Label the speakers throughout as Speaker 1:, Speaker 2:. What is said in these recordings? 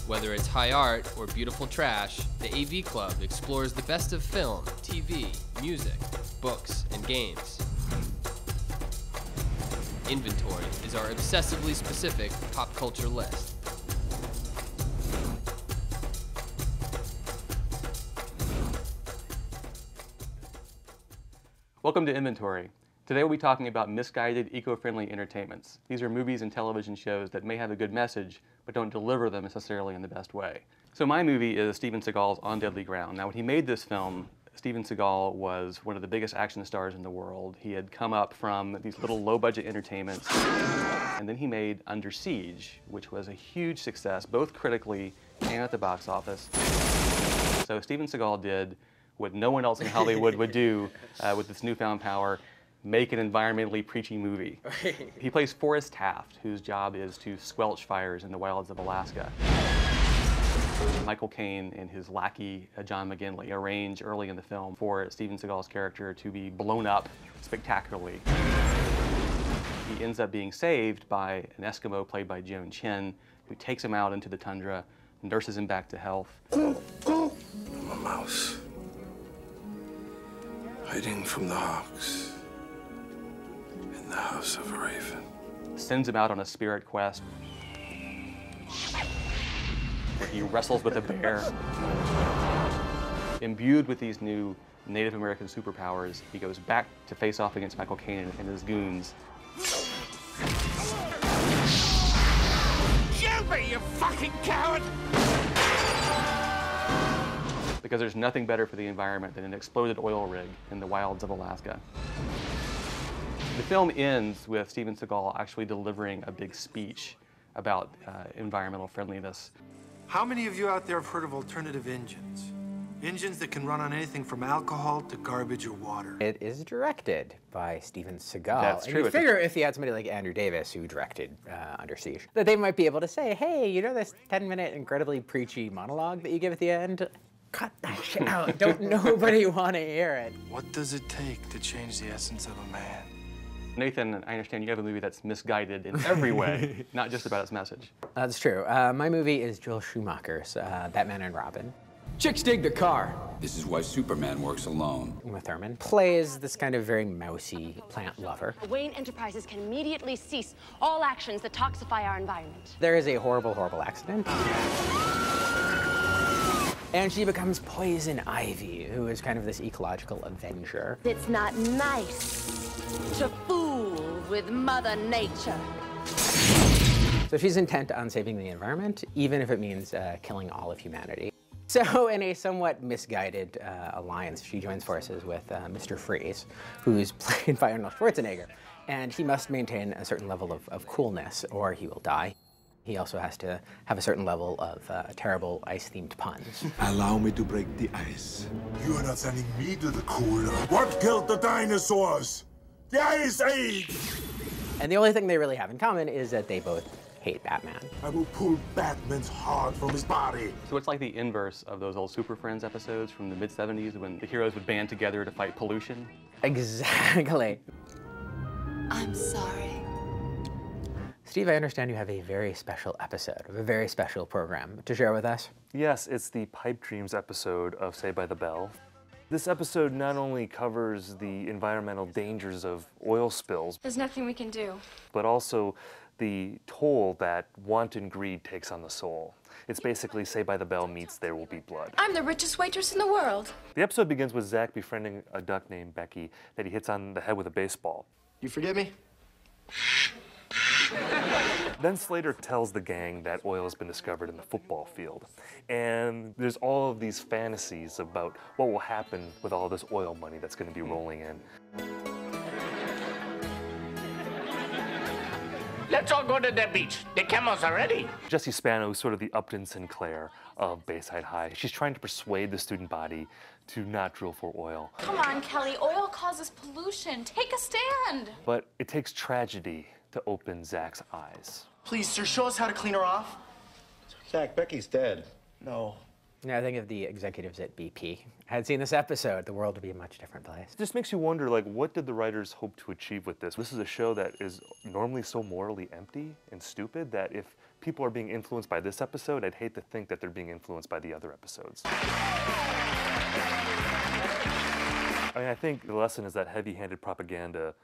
Speaker 1: Whether it's high art or beautiful trash, the AV Club explores the best of film, TV, music, books, and games. Inventory is our obsessively specific pop culture list.
Speaker 2: Welcome to Inventory. Today we'll be talking about misguided, eco-friendly entertainments. These are movies and television shows that may have a good message, but don't deliver them necessarily in the best way. So my movie is Steven Seagal's On Deadly Ground. Now when he made this film, Steven Seagal was one of the biggest action stars in the world. He had come up from these little low-budget entertainments, and then he made Under Siege, which was a huge success, both critically and at the box office. So Steven Seagal did what no one else in Hollywood would do with this newfound power: make an environmentally preachy movie. He plays Forrest Taft, whose job is to squelch fires in the wilds of Alaska. Michael Caine and his lackey, John McGinley, arrange early in the film for Steven Seagal's character to be blown up spectacularly. He ends up being saved by an Eskimo played by Joan Chen, who takes him out into the tundra, nurses him back to health.
Speaker 3: I'm a mouse, hiding from the hawks in the house of a raven.
Speaker 2: Sends him out on a spirit quest where he wrestles with a bear. Imbued with these new Native American superpowers, he goes back to face off against Michael Caine and his goons.
Speaker 4: Kill me, you fucking coward!
Speaker 2: Because there's nothing better for the environment than an exploded oil rig in the wilds of Alaska. The film ends with Steven Seagal actually delivering a big speech about environmental friendliness.
Speaker 5: How many of you out there have heard of alternative engines? Engines that can run on anything from alcohol to garbage or water.
Speaker 6: It is directed by Steven Seagal.
Speaker 2: That's true.
Speaker 6: And you figure if you had somebody like Andrew Davis, who directed Under Siege, that they might be able to say, hey, you know this 10-minute incredibly preachy monologue that you give at the end? Cut that shit out. Don't nobody want to hear it.
Speaker 5: What does it take to change the essence of a man?
Speaker 2: Nathan, I understand you have a movie that's misguided in every way, not just about its message.
Speaker 6: That's true. My movie is Joel Schumacher's Batman and Robin.
Speaker 7: Chicks dig the car. This is why Superman works alone.
Speaker 6: Uma Thurman plays this kind of very mousy plant lover.
Speaker 8: Wayne Enterprises can immediately cease all actions that toxify our environment.
Speaker 6: There is a horrible, horrible accident. And she becomes Poison Ivy, who is kind of this ecological avenger.
Speaker 8: It's not nice to fool with Mother Nature.
Speaker 6: So she's intent on saving the environment, even if it means killing all of humanity. So in a somewhat misguided alliance, she joins forces with Mr. Freeze, who's played by Arnold Schwarzenegger. And he must maintain a certain level of coolness, or he will die. He also has to have a certain level of terrible ice-themed puns.
Speaker 3: Allow me to break the ice. You are not sending me to the cooler. What killed the dinosaurs? The Ice Age!
Speaker 6: And the only thing they really have in common is that they both hate Batman.
Speaker 3: I will pull Batman's heart from his body.
Speaker 2: So it's like the inverse of those old Super Friends episodes from the mid-70s when the heroes would band together to fight pollution.
Speaker 6: Exactly.
Speaker 8: I'm sorry.
Speaker 6: Steve, I understand you have a very special episode of a very special program to share with us.
Speaker 9: Yes, it's the Pipe Dreams episode of Saved by the Bell. This episode not only covers the environmental dangers of oil spills,
Speaker 10: there's nothing we can do,
Speaker 9: but also the toll that wanton greed takes on the soul. It's basically Saved by the Bell meets There Will Be Blood.
Speaker 10: I'm the richest waitress in the world.
Speaker 9: The episode begins with Zach befriending a duck named Becky that he hits on the head with a baseball.
Speaker 5: You forget me?
Speaker 9: Then Slater tells the gang that oil has been discovered in the football field. And there's all of these fantasies about what will happen with all this oil money that's going to be rolling in.
Speaker 4: Let's all go to the beach. The camels are ready.
Speaker 9: Jessie Spano is sort of the Upton Sinclair of Bayside High. She's trying to persuade the student body to not drill for oil.
Speaker 10: Come on, Kelly. Oil causes pollution. Take a stand.
Speaker 9: But it takes tragedy to open Zach's eyes.
Speaker 11: Please, sir, show us how to clean her off.
Speaker 12: Zach, Becky's dead.
Speaker 11: No.
Speaker 6: Yeah, I think if the executives at BP had seen this episode, the world would be a much different place.
Speaker 9: It just makes you wonder, like, what did the writers hope to achieve with this? This is a show that is normally so morally empty and stupid that if people are being influenced by this episode, I'd hate to think that they're being influenced by the other episodes. I mean, I think the lesson is that heavy-handed propaganda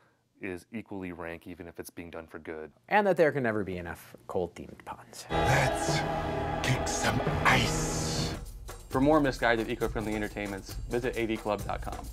Speaker 9: is equally rank even if it's being done for good.
Speaker 6: And that there can never be enough cold-themed puns.
Speaker 3: Let's kick some ice.
Speaker 2: For more misguided eco-friendly entertainments, visit avclub.com.